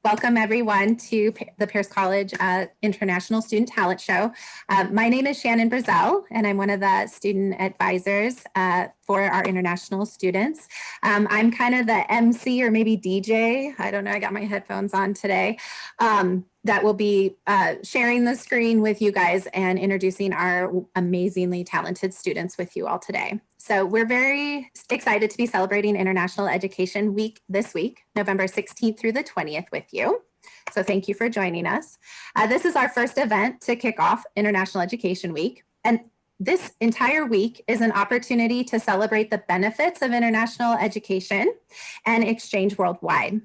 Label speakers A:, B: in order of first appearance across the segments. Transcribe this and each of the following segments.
A: Welcome everyone to the Pierce College International Student Talent Show. My name is Shannon Brazel, and I'm one of the student advisors for our international students. I'm kind of the MC or maybe DJ. I don't know, I got my headphones on today. That will be sharing the screen with you guys and introducing our amazingly talented students with you all today. So we're very excited to be celebrating International Education Week this week, November 16th through the 20th with you. So thank you for joining us. This is our first event to kick off International Education Week. And this entire week is an opportunity to celebrate the benefits of international education and exchange worldwide.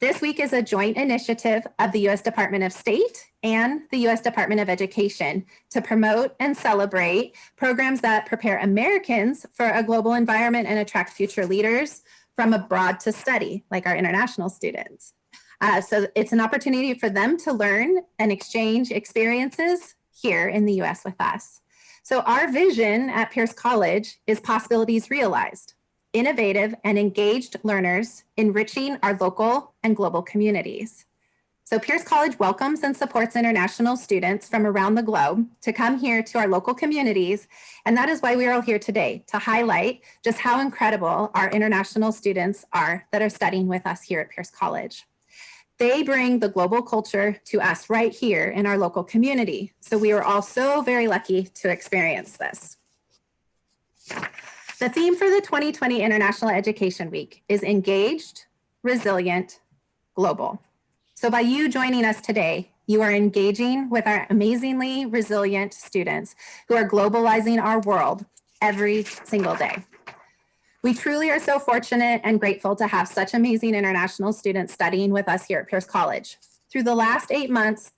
A: This week is a joint initiative of the U.S. Department of State and the U.S. Department of Education to promote and celebrate programs that prepare Americans for a global environment and attract future leaders from abroad to study, like our international students. So it's an opportunity for them to learn and exchange experiences here in the U.S. with us. So our vision at Pierce College is possibilities realized. Innovative and engaged learners enriching our local and global communities. So Pierce College welcomes and supports international students from around the globe to come here to our local communities. And that is why we are all here today, to highlight just how incredible our international students are that are studying with us here at Pierce College. They bring the global culture to us right here in our local community. So we are all so very lucky to experience this. The theme for the 2020 International Education Week is engaged, resilient, global. So by you joining us today, you are engaging with our amazingly resilient students who are globalizing our world every single day. We truly are so fortunate and grateful to have such amazing international students studying with us here at Pierce College. Through the last 8 months,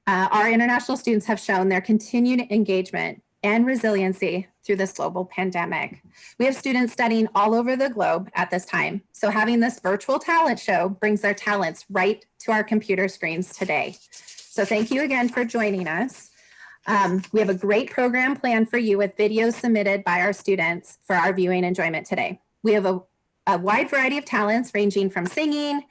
A: our international students have shown their continued engagement and resiliency through this global pandemic. We have students studying all over the globe at this time. So having this virtual talent show brings their talents right to our computer screens today. So thank you again for joining us. We have a great program planned for you with videos submitted by our students for our viewing enjoyment today. We have a wide variety of talents ranging from singing,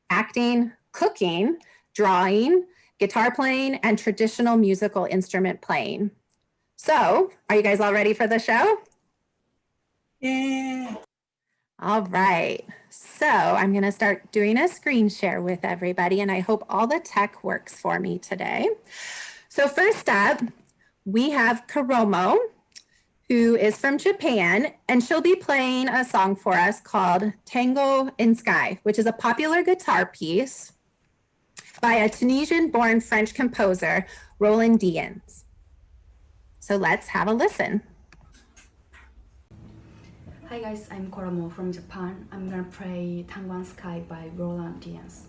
A: acting, cooking, drawing, guitar playing, and traditional musical instrument playing. So, are you guys all ready for the show?
B: Yeah.
A: All right. So, I'm going to start doing a screen share with everybody, and I hope all the tech works for me today. So, first up, we have Karomo, who is from Japan, and she'll be playing a song for us called Tango in Sky, which is a popular guitar piece by a Tunisian-born French composer, Roland Diens. So let's have a listen.
C: Hi guys, I'm Koromo from Japan. I'm gonna play Tango in Sky by Roland Diens.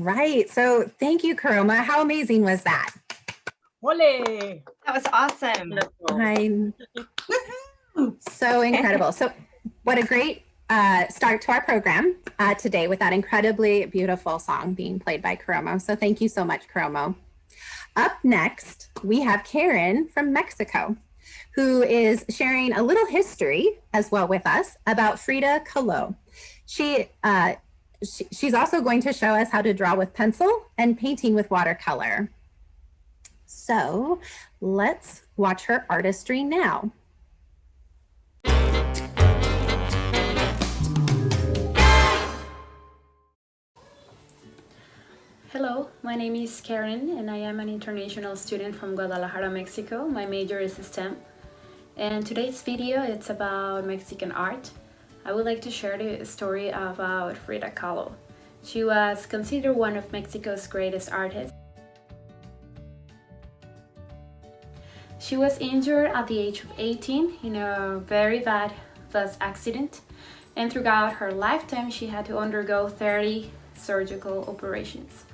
A: right. So thank you, Karoma. How amazing was that?
B: Ole!
D: That was awesome.
A: I'm so incredible. So what a great start to our program today with that incredibly beautiful song being played by Karomo. So thank you so much, Karomo. Up next, we have Karen from Mexico, who is sharing a little history as well with us about Frida Kahlo. She's also going to show us how to draw with pencil and painting with watercolor. So let's watch her artistry now.
E: Hello, my name is Karen and I am an international student from Guadalajara, Mexico. My major is STEM. And today's video it's about Mexican art. I would like to share the story about Frida Kahlo. She was considered one of Mexico's greatest artists. She was injured at the age of 18 in a very bad bus accident, and throughout her lifetime she had to undergo 30 surgical operations.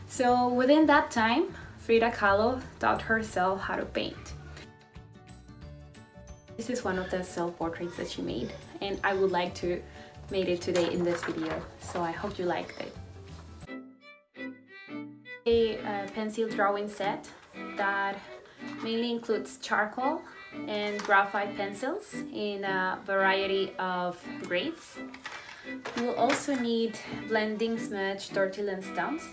E: So within that time, Frida Kahlo taught herself how to paint. This is one of the self-portraits that she made, and I would like to make it today in this video, so I hope you liked it. A pencil drawing set that mainly includes charcoal and graphite pencils in a variety of grades. You will also need blending smudge tortillon stumps,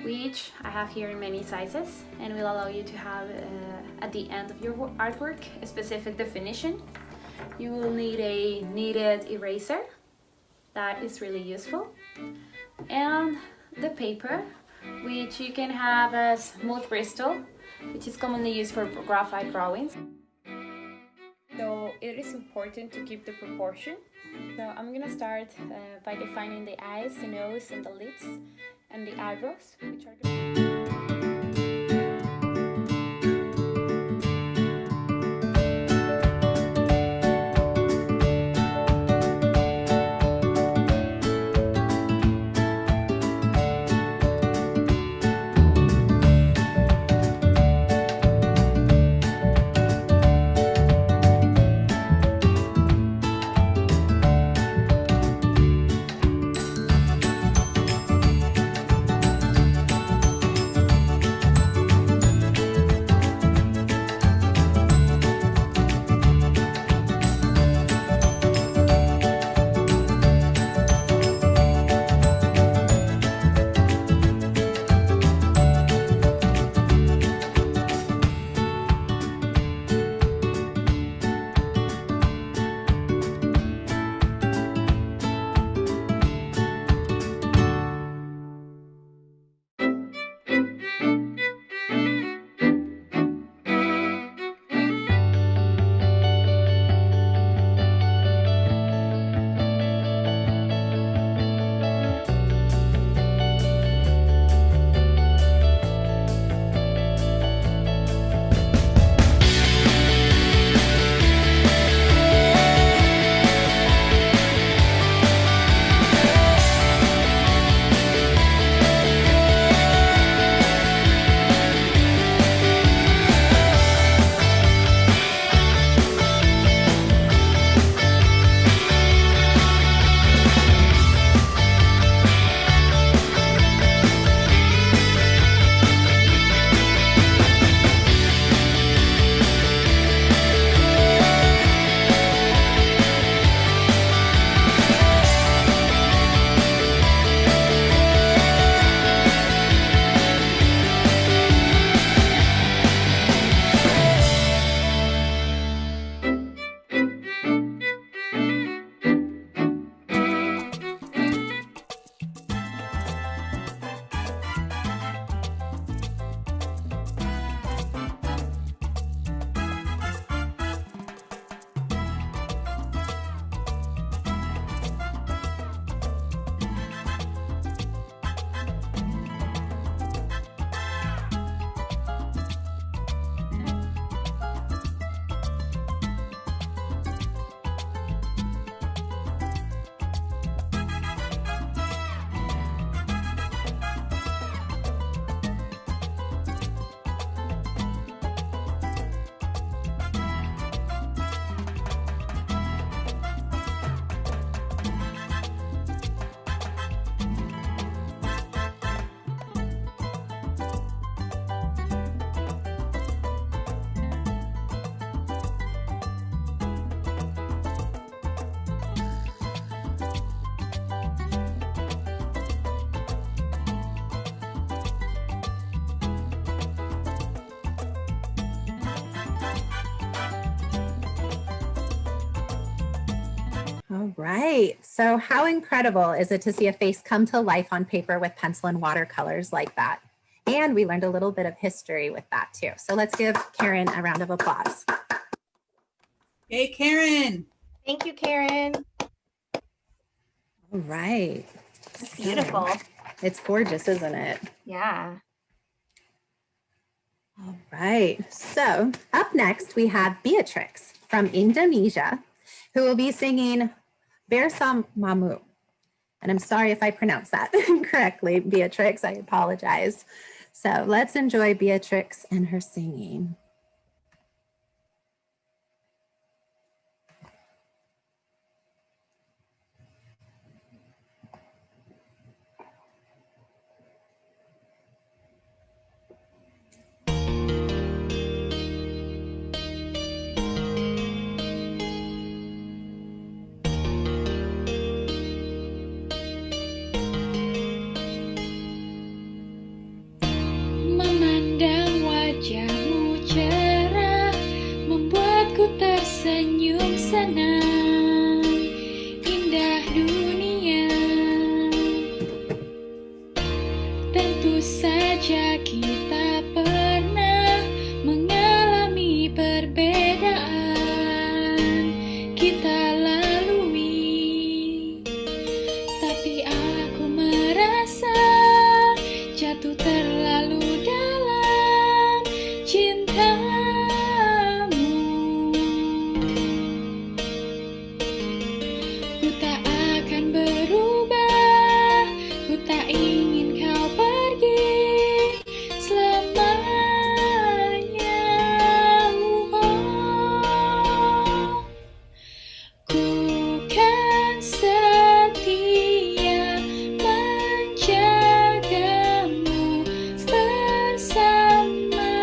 E: which I have here in many sizes and will allow you to have at the end of your artwork a specific definition. You will need a kneaded eraser that is really useful, and the paper, which you can have a smooth Bristol, which is commonly used for graphite drawings. So it is important to keep the proportion. So I'm gonna start by defining the eyes, the nose, and the lips, and the eyebrows, which are the
A: All right. So how incredible is it to see a face come to life on paper with pencil and watercolors like that? And we learned a little bit of history with that too. So let's give Karen a round of applause.
D: Hey, Karen.
F: Thank you, Karen.
A: All right.
F: That's beautiful.
A: It's gorgeous, isn't it?
F: Yeah.
A: All right. So up next, we have Beatrix from Indonesia, who will be singing Bersamamu. And I'm sorry if I pronounced that incorrectly, Beatrix. I apologize. So let's enjoy Beatrix and her singing.
G: Memandang wajahmu cerah, membuatku tersenyum senang. Indah dunia, tentu saja kita pernah mengalami perbedaan kita lalui, tapi aku merasa jatuh terlalu dalam cintamu. Ku tak akan berubah, ku tak ingin kau pergi selamanya. Ku kan setia menjagamu bersama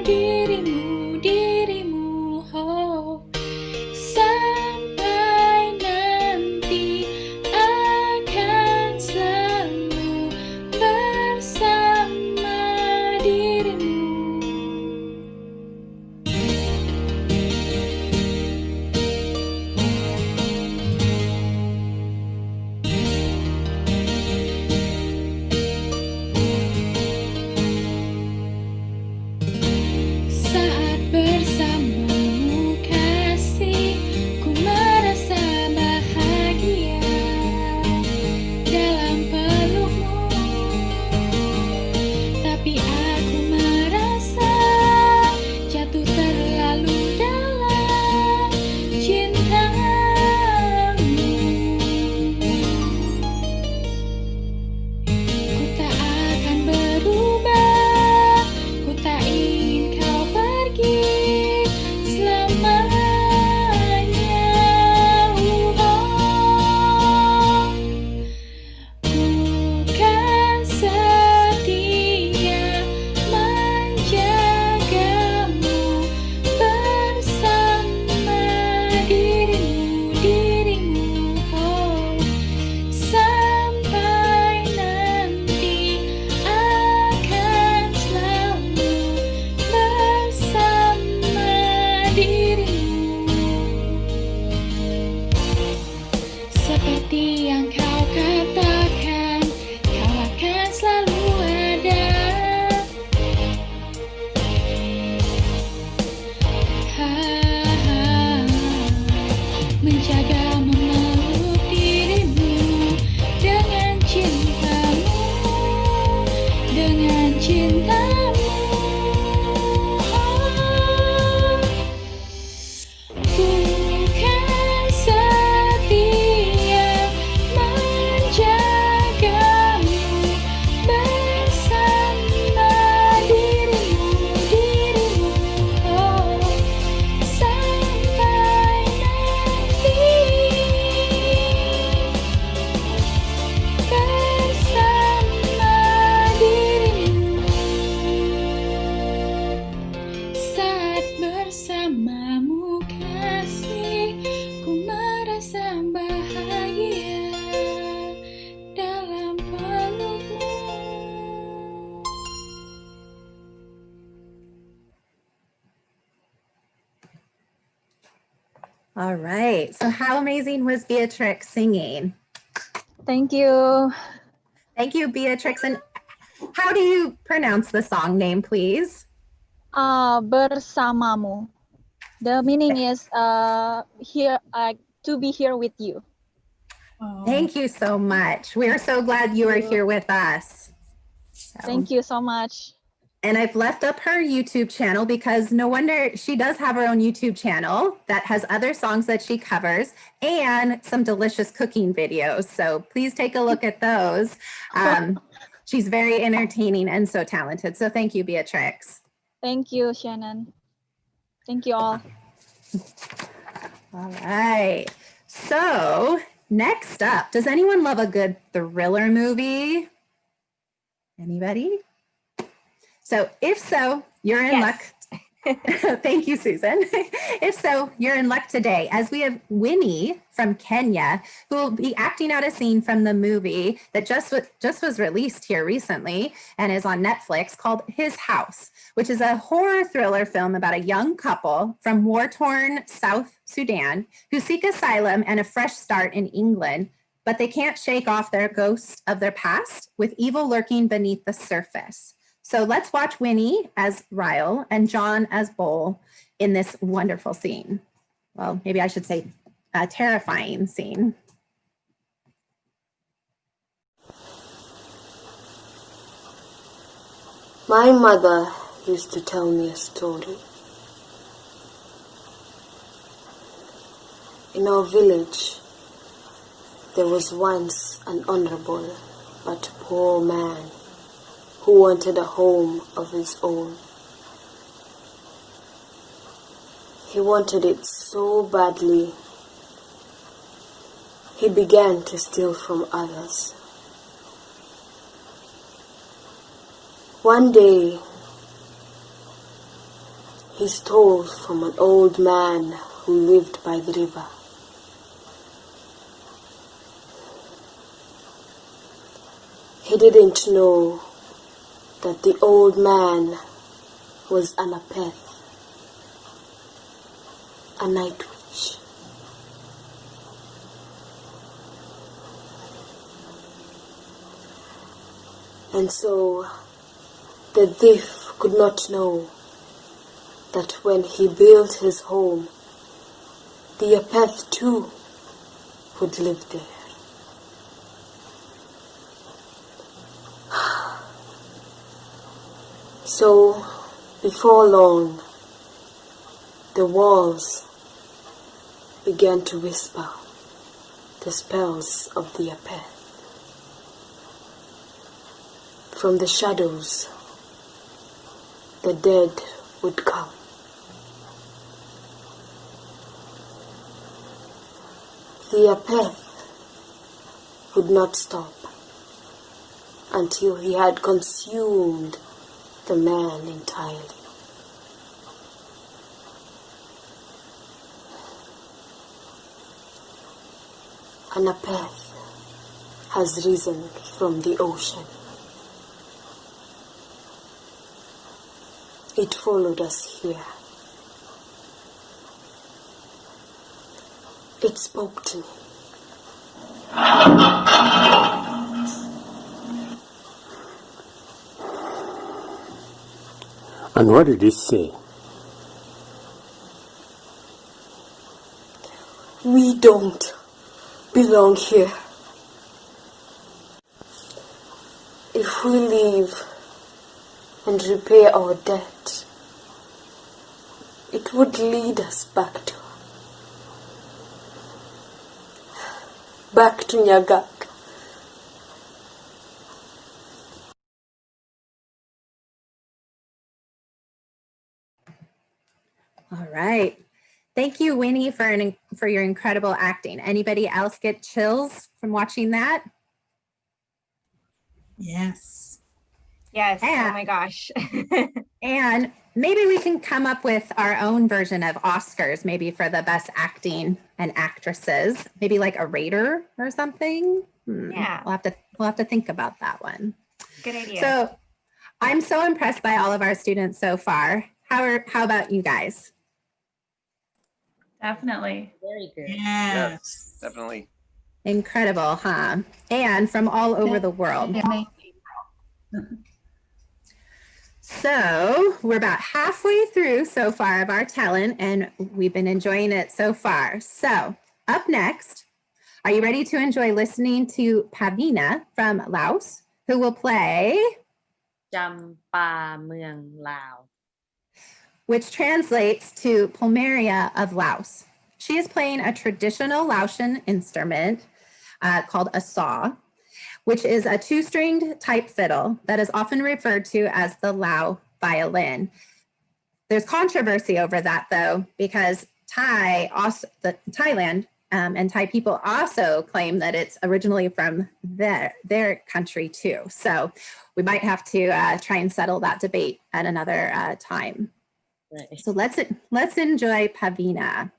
G: dirimu, oh. Sampai nanti akan selalu bersama dirimu. Saat bersamamu kasih, ku merasa bahagia dalam pelukmu, tapi aku merasa jatuh terlalu dalam cintamu. Ku tak akan berubah, ku tak ingin kau pergi selamanya. Ku kan setia menjagamu bersama dirimu, oh. Sampai nanti akan selalu bersama dirimu. Seperti yang kau katakan, kau akan selalu ada. Menjaga memeluk dirimu dengan cintamu, dengan cintamu. Ku kan setia menjagamu bersama dirimu, oh. Sampai nanti
A: All right. So how amazing was Beatrix singing?
H: Thank you.
A: Thank you, Beatrix. And how do you pronounce the song name, please?
H: Bersamamu. The meaning is here to be here with you.
A: Thank you so much. We're so glad you are here with us.
H: Thank you so much.
A: And I've left up her YouTube channel because no wonder she does have her own YouTube channel that has other songs that she covers and some delicious cooking videos. So please take a look at those. She's very entertaining and so talented. So thank you, Beatrix.
H: Thank you, Shannon. Thank you all.
A: All right. So next up, does anyone love a good thriller movie? Anybody? So if so, you're in luck. Thank you, Susan. If so, you're in luck today, as we have Winnie from Kenya, who will be acting out a scene from the movie that just was released here recently and is on Netflix, called His House, which is a horror thriller film about a young couple from war-torn South Sudan who seek asylum and a fresh start in England, but they can't shake off their ghosts of their past, with evil lurking beneath the surface. So let's watch Winnie as Ryle and John as Bull in this wonderful scene. Well, maybe I should say a terrifying scene.
I: My mother used to tell me a story. In our village, there was once an honorable but poor man who wanted a home of his own. He wanted it so badly, he began to steal from others. One day, he stole from an old man who lived by the river. He didn't know that the old man was an apeth, a night witch. And so the thief could not know that when he built his home, the apeth too would live there. So, before long, the walls began to whisper the spells of the apeth. From the shadows, the dead would come. The apeth would not stop until he had consumed the man entirely. An apeth has risen from the ocean. It followed us here. It spoke to me.
J: And what did it say?
I: We don't belong here. If we leave and repay our debt, it would lead us back to Nyagak.
A: All right. Thank you, Winnie, for your incredible acting. Anybody else get chills from watching that?
D: Yes.
F: Yes.
A: Yeah.
F: Oh my gosh.
A: And maybe we can come up with our own version of Oscars, maybe for the best acting and actresses, maybe like a Raider or something.
F: Yeah.
A: We'll have to think about that one.
F: Good idea.
A: So I'm so impressed by all of our students so far. How about you guys?
K: Definitely.
F: Very good.
D: Yes.
L: Definitely.
A: Incredible, huh? And from all over the world. So we're about halfway through so far of our talent, and we've been enjoying it so far. So up next, are you ready to enjoy listening to Pavina from Laos, who will play
F: จำปาเมืองลาว
A: which translates to Plumeria of Laos. She is playing a traditional Laotian instrument called a saw, which is a two-stringed type fiddle that is often referred to as the Lao violin. There's controversy over that, though, because Thailand and Thai people also claim that it's originally from their country, too. So we might have to try and settle that debate at another time.
F: Right.
A: So let's enjoy Pavina.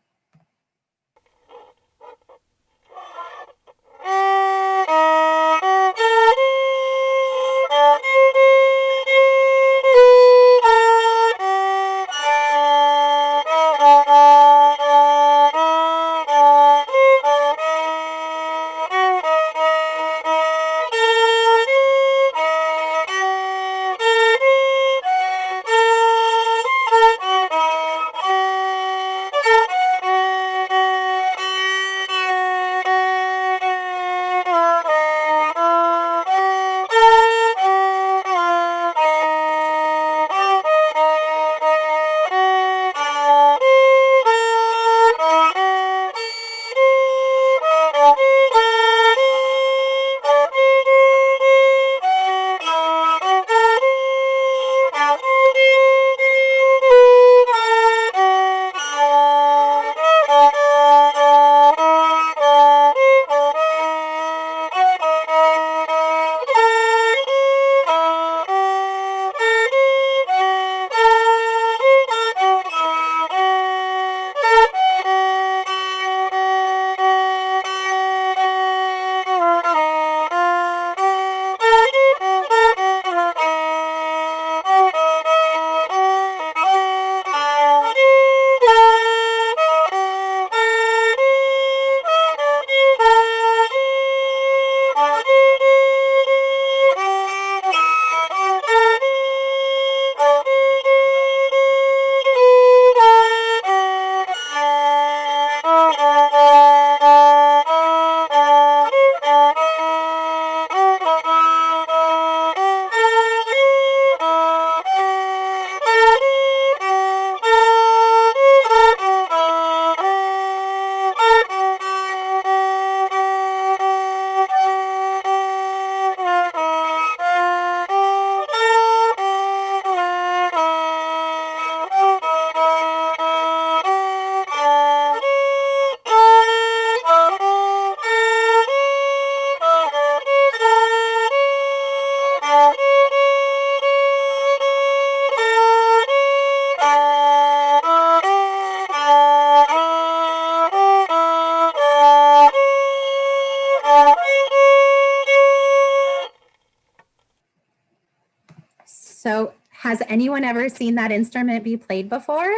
A: So has anyone ever seen that instrument be played before?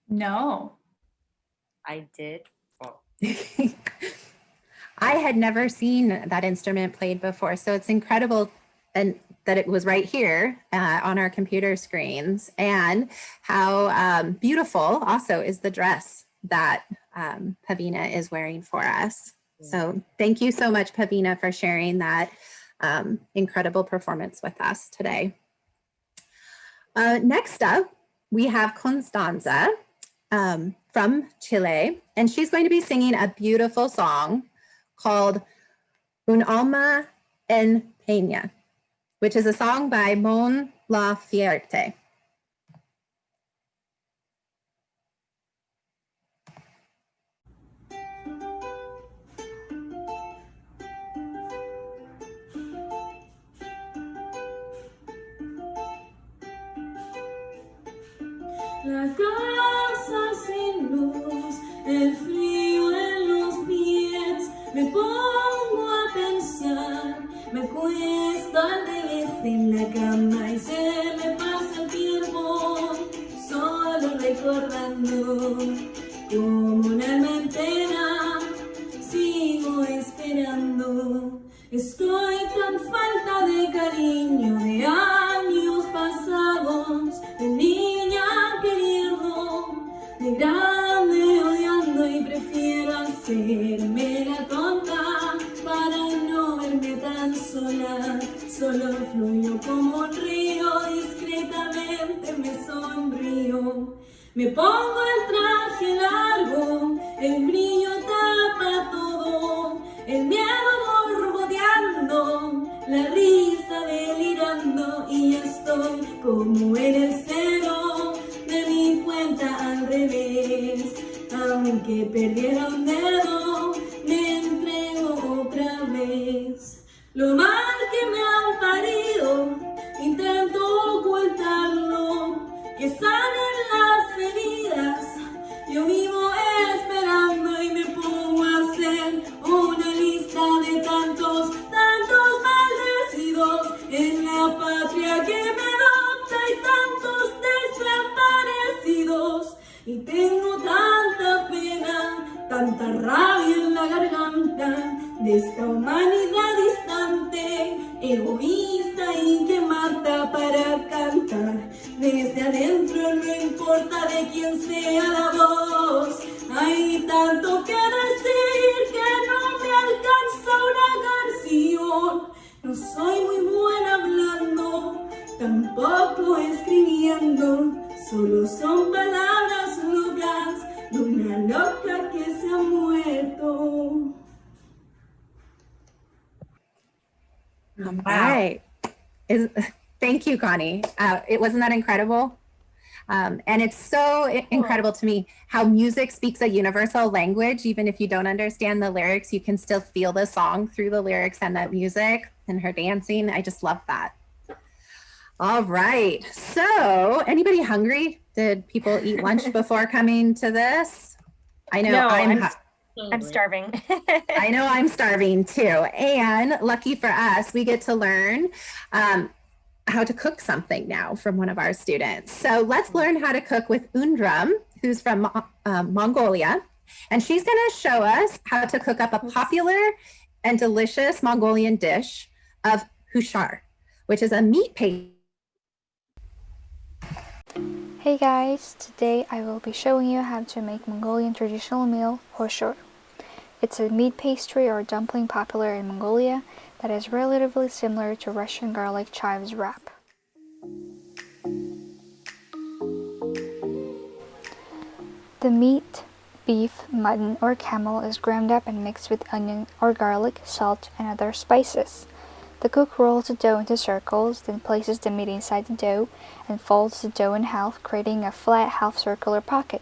K: No.
F: I did.
A: I had never seen that instrument played before, so it's incredible and that it was right here on our computer screens, and how beautiful also is the dress that Pavina is wearing for us. So thank you so much, Pavina, for sharing that incredible performance with us today. Next up, we have Constanza from Chile, and she's going to be singing a beautiful song called Un Alma en Peña, which is a song by Mon Laferte.
G: La casa sin luz, el frío en los pies, me pongo a pensar, me cuesta desde en la cama y se me pasa el tiempo, solo recordando haré la tonta para no verme tan sola. Solo fluyo como un río, discretamente me sonrío. Me pongo el traje largo, el brillo tapa todo, el miedo borboteando, la risa delirando, y estoy como en el cero de mi cuenta al revés. Aunque perdiera un dedo, me entrego otra vez. Lo mal que me han parido, intento ocultarlo, que sanen las heridas. Yo vivo esperando y me pongo a hacer una lista de tantos maldecidos en la patria que me adopta, y tantos desaparecidos. Y tengo tanta pena, tanta rabia en la garganta, de esta humanidad distante, egoísta y que mata para cantar. Desde adentro no importa de quién sea la voz, hay tanto que decir que no me alcanza una canción. No soy muy buena hablando, tampoco escribiendo, solo son palabras locas de una loca que se ha muerto.
A: All right. Thank you, Connie. Wasn't that incredible? And it's so incredible to me how music speaks a universal language. Even if you don't understand the lyrics, you can still feel the song through the lyrics and the music and her dancing. I just love that. All right. So anybody hungry? Did people eat lunch before coming to this? I know
L: I'm starving.
A: I know I'm starving too. And lucky for us, we get to learn how to cook something now from one of our students. So let's learn how to cook with Undram, who's from Mongolia. And she's going to show us how to cook up a popular and delicious Mongolian dish of hushar, which is a meat paste.
M: Hey guys, today I will be showing you how to make Mongolian traditional meal hoshor. It's a meat pastry or dumpling popular in Mongolia that is relatively similar to Russian garlic chives wrap. The meat, beef, mutton, or camel is ground up and mixed with onion or garlic, salt, and other spices. The cook rolls the dough into circles, then places the meat inside the dough and folds the dough in half, creating a flat half-circular pocket.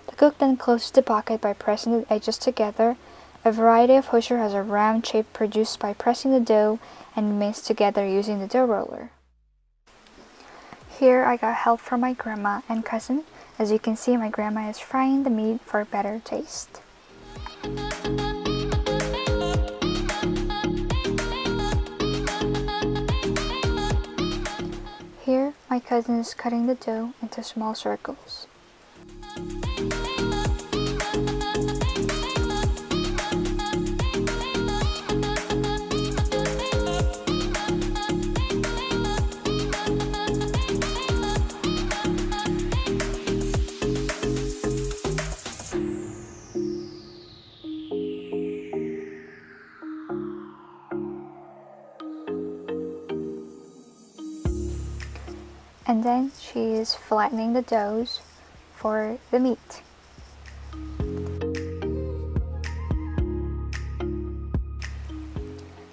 M: The cook then closes the pocket by pressing the edges together. A variety of hoshor has a round shape produced by pressing the dough and minced together using the dough roller. Here I got help from my grandma and cousin. As you can see, my grandma is frying the meat for better taste. Here, my cousin is cutting the dough into small circles. And then she is flattening the doughs for the meat.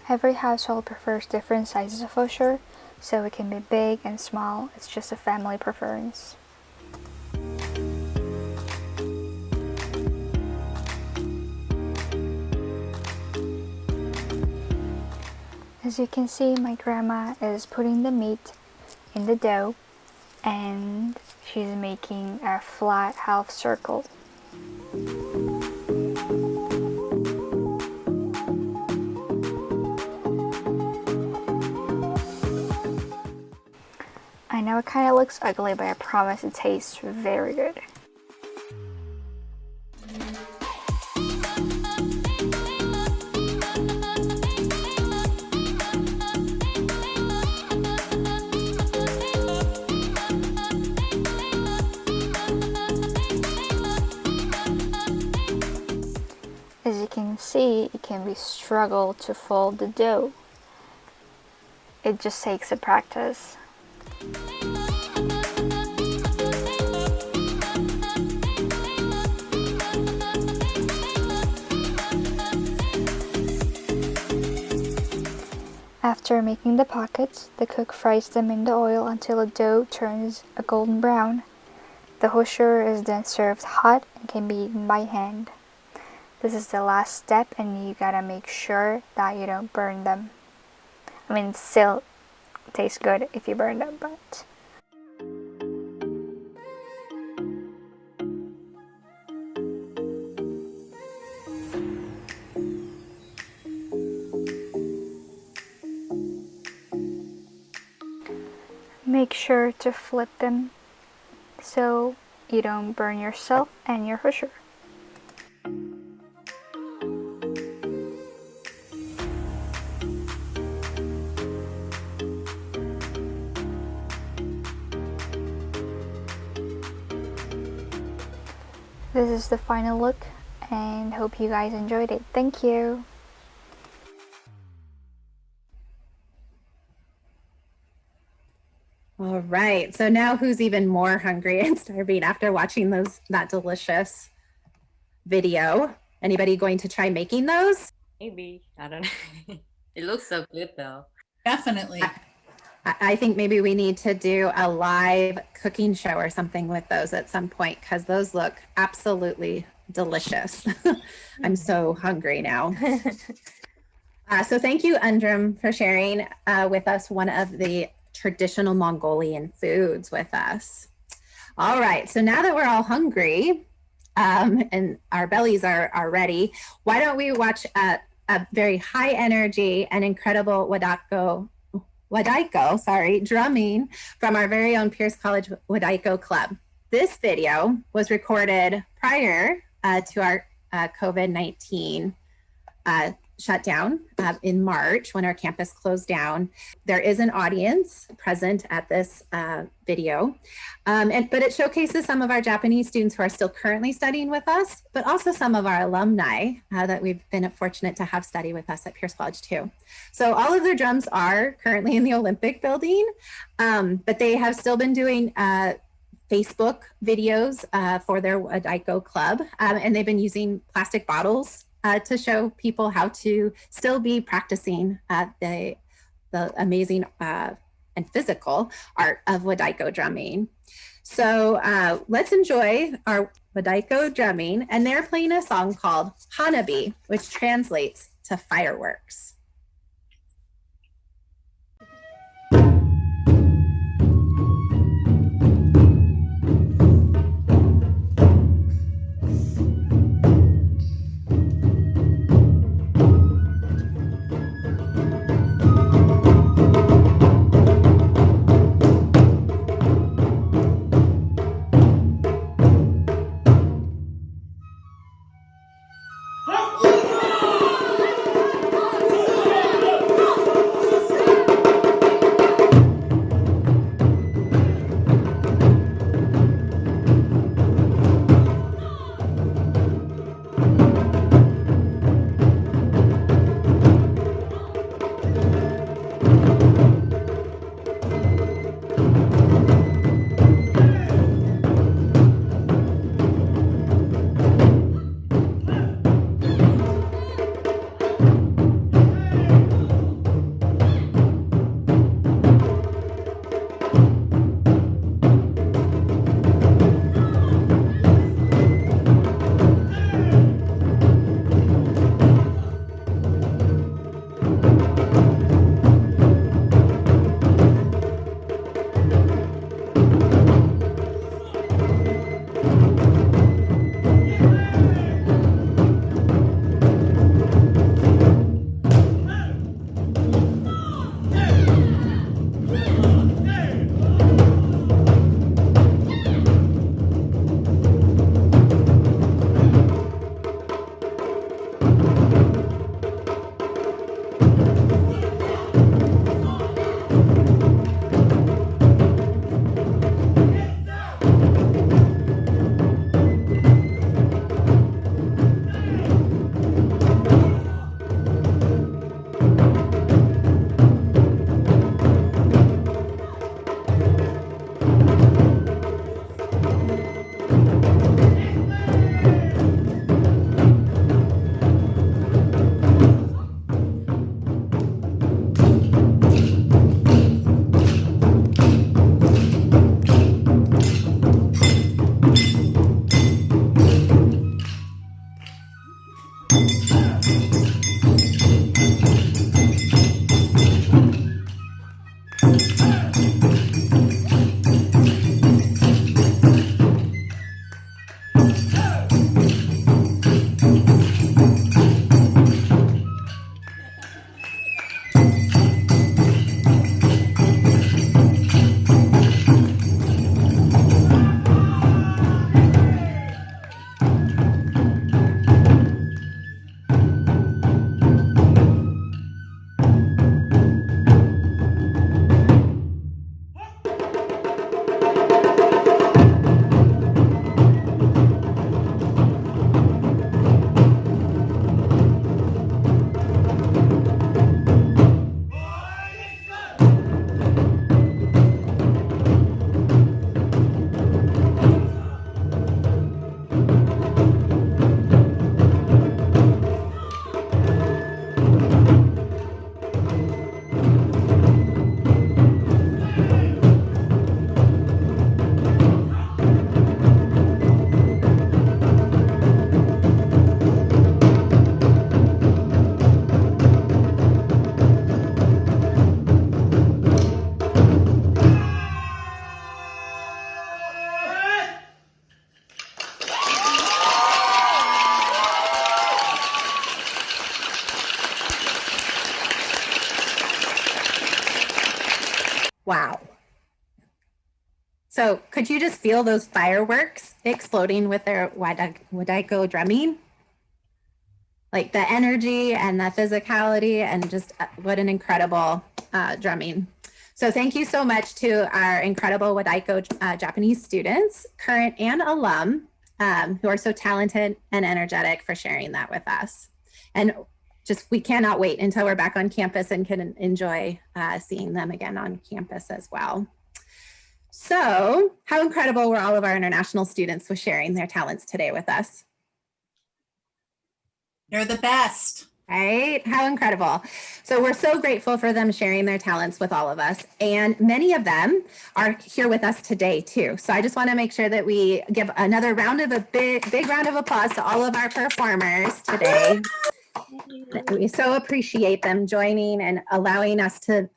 M: Every household prefers different sizes of hoshor, so it can be big and small. It's just a family preference. As you can see, my grandma is putting the meat in the dough and she's making a flat half circle. I know it kind of looks ugly, but I promise it tastes very good. As you can see, it can be struggle to fold the dough. It just takes a practice. After making the pockets, the cook fries them in the oil until the dough turns a golden brown. The hosher is then served hot and can be eaten by hand. This is the last step and you gotta make sure that you don't burn them. I mean, it still tastes good if you burn them, but... Make sure to flip them so you don't burn yourself and your hosher. This is the final look and hope you guys enjoyed it. Thank you.
A: All right, so now who's even more hungry and starving after watching that delicious video? Anybody going to try making those?
F: Maybe. I don't know. It looks so good though.
D: Definitely.
A: I think maybe we need to do a live cooking show or something with those at some point because those look absolutely delicious. I'm so hungry now. So thank you, Undrum, for sharing with us one of the traditional Mongolian foods with us. All right, so now that we're all hungry and our bellies are ready, why don't we watch a very high energy and incredible Wadaiko drumming from our very own Pierce College Wadaiko Club. This video was recorded prior to our COVID-19 shutdown in March when our campus closed down. There is an audience present at this video, but it showcases some of our Japanese students who are still currently studying with us, but also some of our alumni that we've been fortunate to have study with us at Pierce College too. So all of their drums are currently in the Olympic building, but they have still been doing Facebook videos for their Wadaiko Club, and they've been using plastic bottles to show people how to still be practicing the amazing and physical art of Wadaiko drumming. So let's enjoy our Wadaiko drumming, and they're playing a song called Hanabi, which translates to fireworks. Wow. So could you just feel those fireworks exploding with their Wadako drumming? Like the energy and the physicality and just what an incredible drumming. So thank you so much to our incredible Wadako Japanese students, current and alum, who are so talented and energetic for sharing that with us. And just, we cannot wait until we're back on campus and can enjoy seeing them again on campus as well. So how incredible were all of our international students with sharing their talents today with us?
D: They're the best.
A: Right? How incredible. So we're so grateful for them sharing their talents with all of us. And many of them are here with us today too. So I just want to make sure that we give another round of a big round of applause to all of our performers today. We so appreciate them joining and allowing us to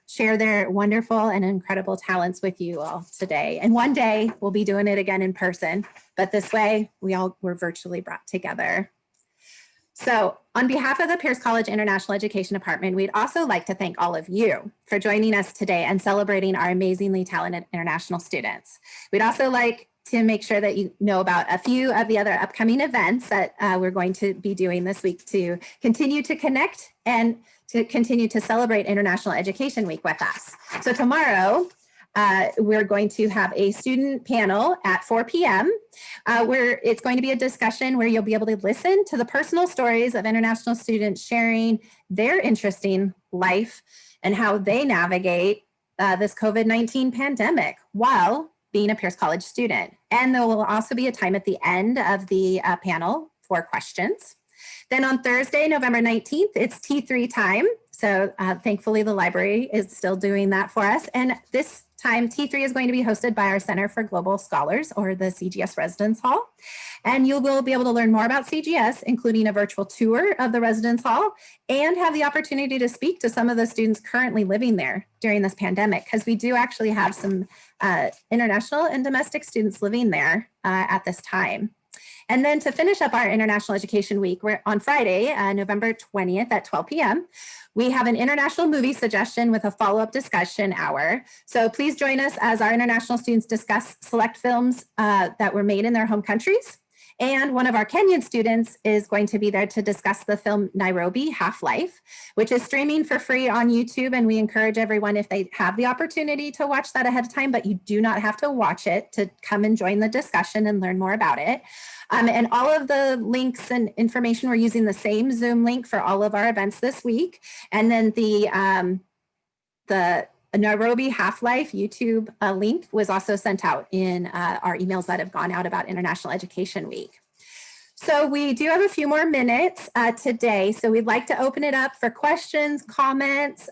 A: share their wonderful and incredible talents with you all today. And one day we'll be doing it again in person, but this way we all were virtually brought together. So on behalf of the Pierce College International Education Department, we'd also like to thank all of you for joining us today and celebrating our amazingly talented international students. We'd also like to make sure that you know about a few of the other upcoming events that we're going to be doing this week to continue to connect and to continue to celebrate International Education Week with us. So tomorrow, we're going to have a student panel at 4 p.m. Where it's going to be a discussion where you'll be able to listen to the personal stories of international students sharing their interesting life and how they navigate this COVID-19 pandemic while being a Pierce College student. And there will also be a time at the end of the panel for questions. Then on Thursday, November 19th, it's T3 time. So thankfully the library is still doing that for us. And this time, T3 is going to be hosted by our Center for Global Scholars, or the CGS Residence Hall. And you will be able to learn more about CGS, including a virtual tour of the Residence Hall, and have the opportunity to speak to some of the students currently living there during this pandemic, because we do actually have some international and domestic students living there at this time. And then to finish up our International Education Week, we're on Friday, November 20th at 12 p.m., we have an international movie suggestion with a follow-up discussion hour. So please join us as our international students discuss select films that were made in their home countries. And one of our Kenyan students is going to be there to discuss the film Nairobi Half-Life, which is streaming for free on YouTube. And we encourage everyone, if they have the opportunity, to watch that ahead of time, but you do not have to watch it to come and join the discussion and learn more about it. And all of the links and information, we're using the same Zoom link for all of our events this week. And then the Nairobi Half-Life YouTube link was also sent out in our emails that have gone out about International Education Week. So we do have a few more minutes today. So we'd like to open it up for questions, comments,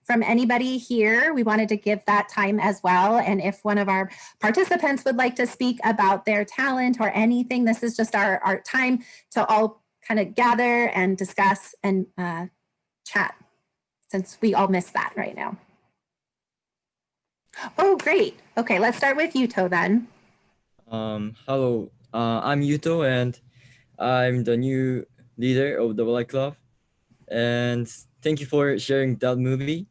A: from anybody here. We wanted to give that time as well. And if one of our participants would like to speak about their talent or anything, this is just our time to all kind of gather and discuss and chat, since we all miss that right now. Oh, great. Okay, let's start with Yuto then.
N: Hello, I'm Yuto, and I'm the new leader of the Ballet Club. And thank you for sharing that movie.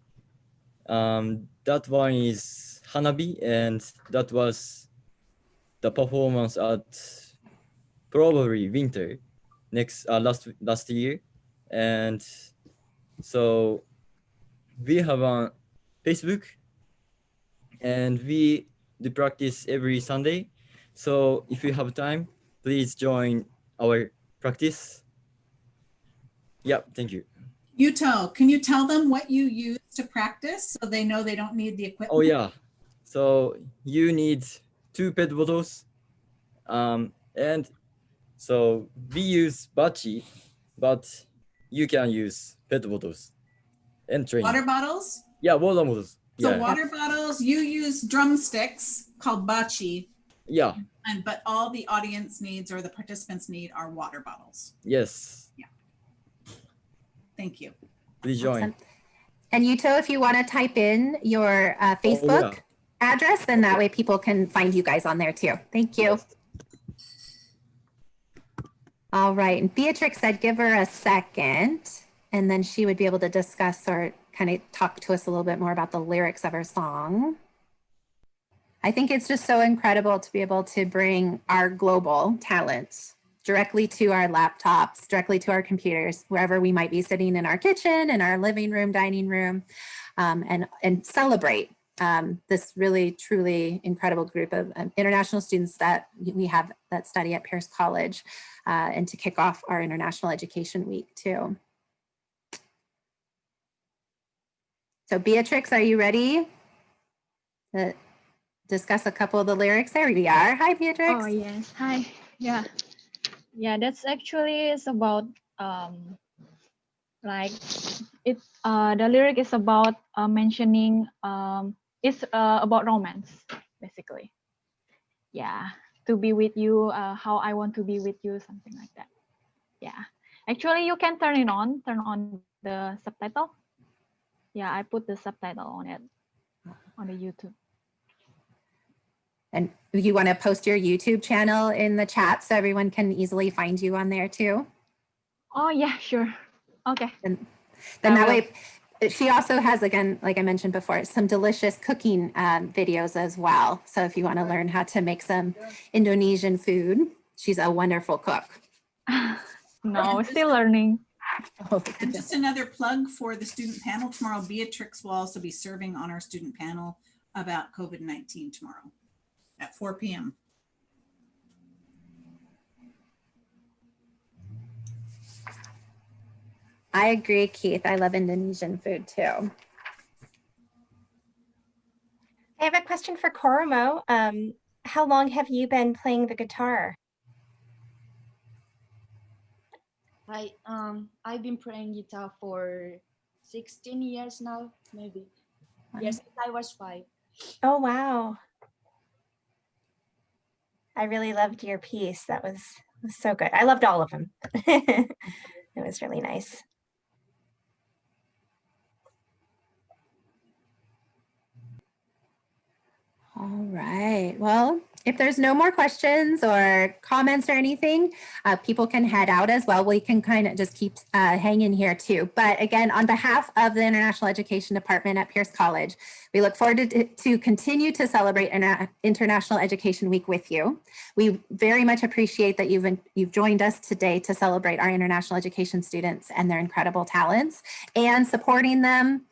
N: That one is Hanabi, and that was the performance at probably winter last year. And so we have a Facebook, and we do practice every Sunday. So if you have time, please join our practice. Yeah, thank you.
D: Yuto, can you tell them what you use to practice so they know they don't need the equipment?
N: Oh yeah, so you need 2 PET bottles, and so we use bachi, but you can use PET bottles and train.
D: Water bottles?
N: Yeah, water bottles.
D: So
N: Yeah.
D: water bottles, you use drumsticks called bachi.
N: Yeah.
D: But all the audience needs or the participants need are water bottles.
N: Yes.
D: Yeah. Thank you.
N: Please join.
A: Awesome. And Yuto, if you want to type in your Facebook address, then that way people can find you guys on there too. Thank you.
N: Yes.
A: All right. And Beatrix said, give her a second. and then she would be able to discuss or kind of talk to us a little bit more about the lyrics of her song. I think it's just so incredible to be able to bring our global talents directly to our laptops, directly to our computers, wherever we might be sitting in our kitchen, in our living room, dining room, and celebrate this really, truly incredible group of international students that we have that study at Pierce College, and to kick off our International Education Week too. So Beatrix, are you ready to discuss a couple of the lyrics? There we are. Hi, Beatrix.
H: Oh, yes. Hi. Yeah. Yeah, that's actually is about like it the lyric is about mentioning it's about romance basically. Yeah, to be with you, how I want to be with you, something like that. Yeah. Actually you can turn on the subtitle. Yeah, I put the subtitle on it on the YouTube.
A: And you want to post your YouTube channel in the chat so everyone can easily find you on there too?
H: Oh yeah, sure. Okay.
A: And then that way, she also has, again, like I mentioned before, some delicious cooking videos as well. So if you want to learn how to make some Indonesian food, she's a wonderful cook.
H: No, still learning.
D: And just another plug for the student panel tomorrow. Beatrix will also be serving on our student panel about COVID-19 tomorrow at 4 p.m.
A: I agree, Keith. I love Indonesian food too.
L: I have a question for Koromo. How long have you been playing the guitar?
O: I've been playing guitar for 16 years now, maybe. Yes, since I was 5.
L: Oh, wow. I really loved your piece. That was so good. I loved all of them. It was really nice.
A: All right. Well, if there's no more questions or comments or anything, people can head out as well. We can kind of just keep hanging here too. But again, on behalf of the International Education Department at Pierce College, we look forward to continue to celebrate International Education Week with you. We very much appreciate that you've joined us today to celebrate our international education students and their incredible talents and supporting them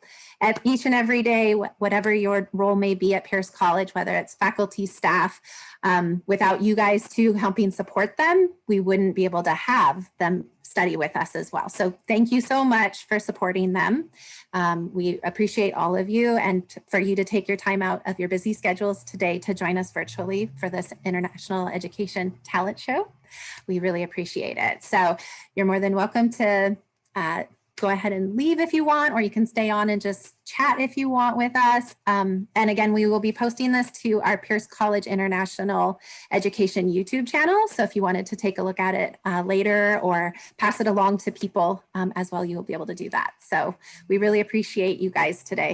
A: at each and every day, whatever your role may be at Pierce College, whether it's faculty, staff. Without you guys too helping support them, we wouldn't be able to have them study with us as well. So thank you so much for supporting them. We appreciate all of you and for you to take your time out of your busy schedules today to join us virtually for this International Education Talent Show. We really appreciate it. So you're more than welcome to go ahead and leave if you want, or you can stay on and just chat if you want with us. And again, we will be posting this to our Pierce College International Education YouTube channel. So if you wanted to take a look at it later or pass it along to people as well, you will be able to do that. So we really appreciate you guys today.